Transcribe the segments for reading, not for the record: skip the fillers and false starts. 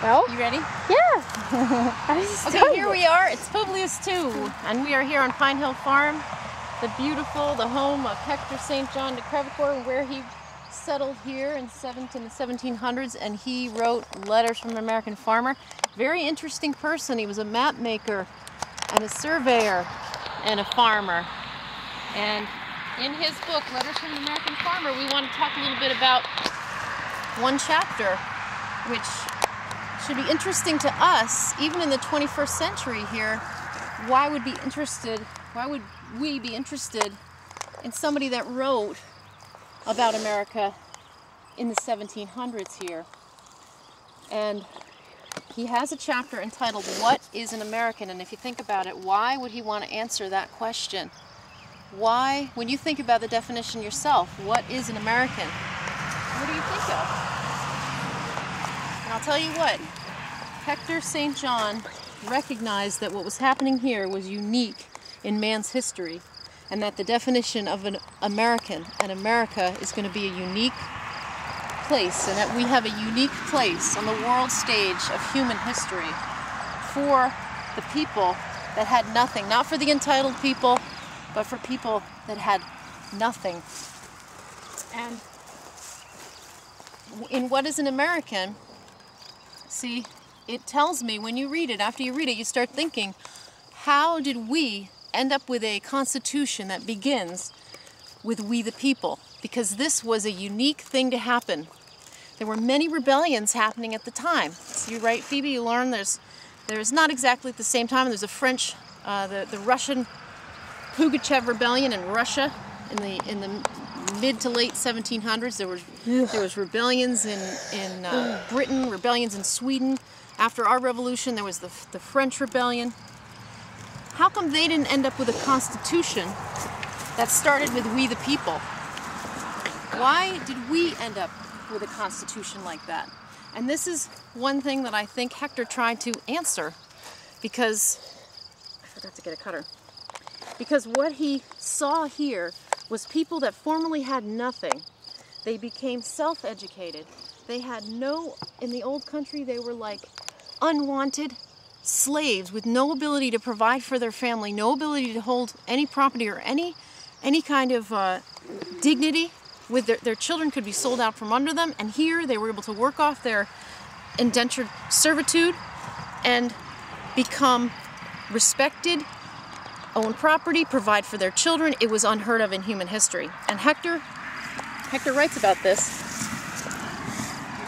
Well, You ready? yeah. Okay, here we are. It's Publius 2, and we are here on Pine Hill Farm, the home of Hector St. John de Crevecoeur, where he settled here in the 1700s, and he wrote Letters from an American Farmer. Very interesting person. He was a map maker and a surveyor and a farmer. And in his book, Letters from an American Farmer, we want to talk a little bit about one chapter, which should be interesting to us, even in the 21st century here. Why would we be interested in somebody that wrote about America in the 1700s here? And he has a chapter entitled, What is an American? And if you think about it, why would he want to answer that question? Why, when you think about the definition yourself, what is an American? What do you think of? And I'll tell you what, Hector St. John recognized that what was happening here was unique in man's history, and that the definition of an American and America is going to be a unique place, and that we have a unique place on the world stage of human history for the people that had nothing, not for the entitled people, but for people that had nothing. And in What is an American, see, it tells me, when you read it, after you read it, you start thinking, how did we end up with a constitution that begins with we the people? Because this was a unique thing to happen. There were many rebellions happening at the time. So you're right, Phoebe, you learn there's not exactly at the same time. There's a French, the Russian Pugachev rebellion in Russia in the mid to late 1700s. There was rebellions in Britain, rebellions in Sweden. After our revolution, there was the French rebellion. How come they didn't end up with a constitution that started with we the people? Why did we end up with a constitution like that? And this is one thing that I think Hector tried to answer, because I forgot to get a cutter. Because what he saw here was people that formerly had nothing. They became self-educated. They had in the old country, they were like unwanted slaves with no ability to provide for their family, no ability to hold any property or any kind of dignity. With their children could be sold out from under them, and here they were able to work off their indentured servitude and become respected, own property, provide for their children. It was unheard of in human history. And Hector writes about this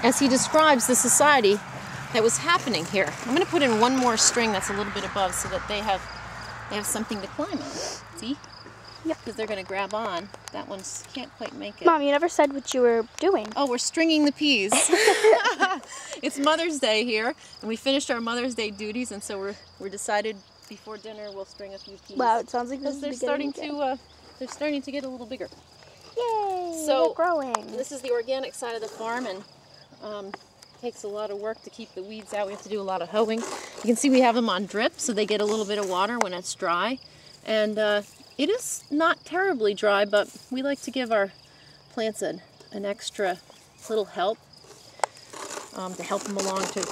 as he describes the society that was happening here. I'm going to put in one more string that's a little bit above so that they have something to climb on. See? Yep. Because they're going to grab on. That one can't quite make it. Mom, you never said what you were doing. Oh, we're stringing the peas. It's Mother's Day here, and we finished our Mother's Day duties, and so we're decided before dinner we'll string a few peas. Wow, it sounds like this is they're starting to get a little bigger. Yay! So they're growing. This is the organic side of the farm, and takes a lot of work to keep the weeds out. We have to do a lot of hoeing. You can see we have them on drip, so they get a little bit of water when it's dry. And it is not terribly dry, but we like to give our plants an extra little help to help them along to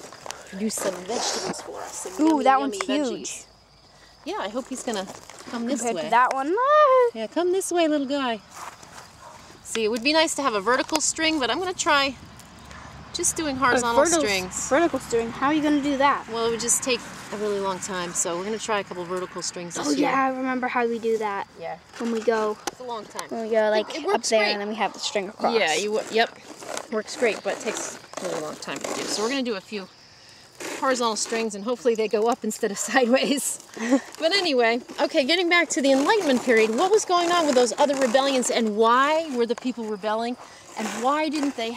produce some vegetables for us. Some Ooh, yummy, that yummy one's veggies. huge. Yeah, I hope he's gonna come this Compared way. to that one. Yeah, come this way, little guy. See, it would be nice to have a vertical string, but I'm gonna try just doing horizontal strings. Vertical string? How are you going to do that? Well, it would just take a really long time, so we're going to try a couple vertical strings this year. Oh yeah, I remember how we do that. Yeah. When we go. It's a long time. When we go like it up there great. and then we have the string across. Yeah, yep. Works great, but it takes a really long time to do. So we're going to do a few horizontal strings, and hopefully they go up instead of sideways. But anyway, okay, getting back to the Enlightenment period, what was going on with those other rebellions, and why were the people rebelling, and why didn't they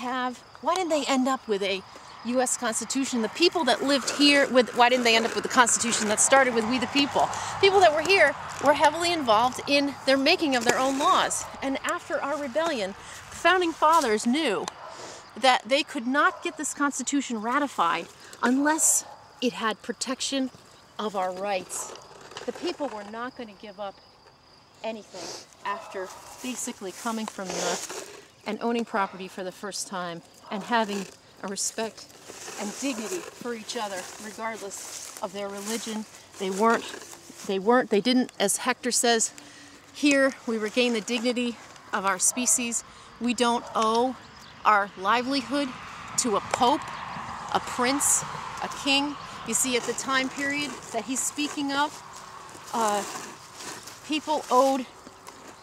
end up with a U.S. Constitution? The people that lived here, why didn't they end up with the Constitution that started with we the people? People that were here were heavily involved in their making of their own laws. And after our rebellion, the Founding Fathers knew that they could not get this Constitution ratified unless it had protection of our rights. The people were not going to give up anything after basically coming from and owning property for the first time and having a respect and dignity for each other, regardless of their religion. They didn't, as Hector says, here we regain the dignity of our species. We don't owe our livelihood to a pope, a prince, a king. You see, at the time period that he's speaking of, people owed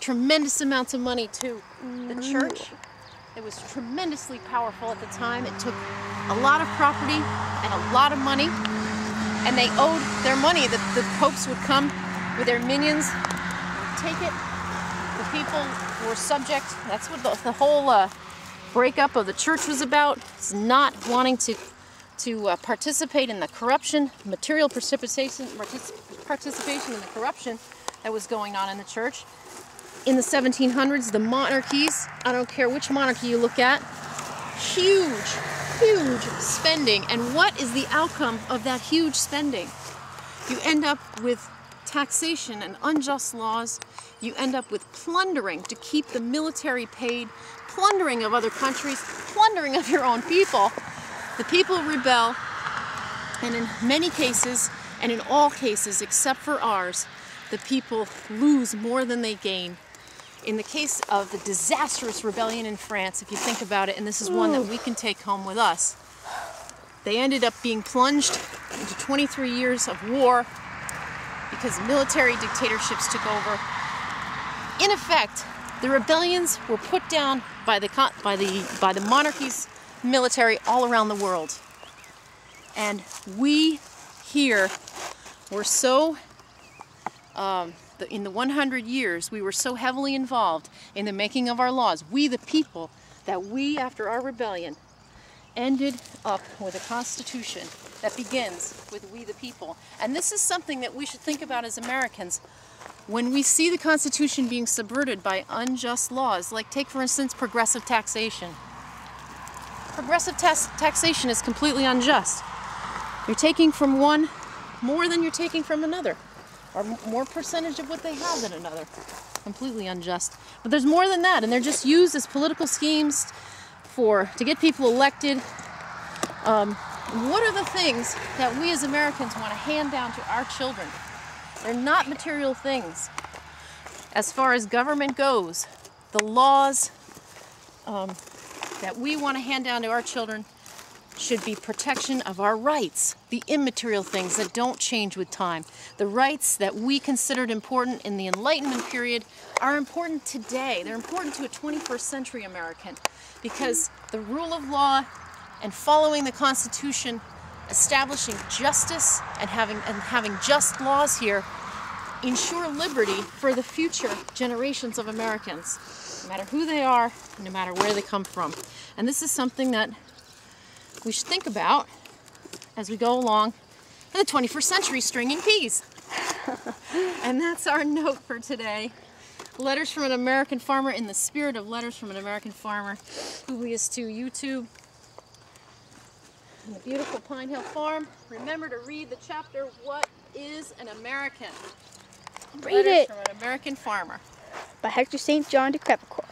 tremendous amounts of money to the church. It was tremendously powerful at the time. It took a lot of property and a lot of money, and they owed their money. The popes would come with their minions, take it. The people were subject. That's what the whole breakup of the church was about. It's not wanting to participate in the corruption, material participation in the corruption that was going on in the church. In the 1700s, the monarchies, I don't care which monarchy you look at, huge spending. And what is the outcome of that huge spending? You end up with taxation and unjust laws. You end up with plundering to keep the military paid, plundering of other countries, plundering of your own people. The people rebel, and in many cases, and in all cases except for ours, the people lose more than they gain. In the case of the disastrous rebellion in France, if you think about it, and this is one that we can take home with us, they ended up being plunged into 23 years of war because military dictatorships took over. In effect, the rebellions were put down by the monarchies, military all around the world. And we here were so, in the 100 years, we were so heavily involved in the making of our laws, we the people, that we, after our rebellion, ended up with a constitution that begins with we the people. And this is something that we should think about as Americans. When we see the Constitution being subverted by unjust laws, like take for instance progressive taxation. Progressive taxation is completely unjust. You're taking from one more than you're taking from another, or more percentage of what they have than another. Completely unjust. But there's more than that, and they're just used as political schemes to get people elected. What are the things that we as Americans want to hand down to our children? They're not material things. As far as government goes, the laws that we want to hand down to our children should be protection of our rights, the immaterial things that don't change with time. The rights that we considered important in the Enlightenment period are important today. They're important to a 21st century American because the rule of law and following the Constitution, establishing justice and having just laws here ensure liberty for the future generations of Americans, no matter who they are, no matter where they come from. And this is something that we should think about as we go along in the 21st century stringing peas. And that's our note for today. Letters from an American Farmer, in the spirit of Letters from an American Farmer, publius2 YouTube, and the beautiful Pine Hill Farm. Remember to read the chapter, What is an American? Read Letters it. from an American Farmer. By Hector St. John de Crevecoeur.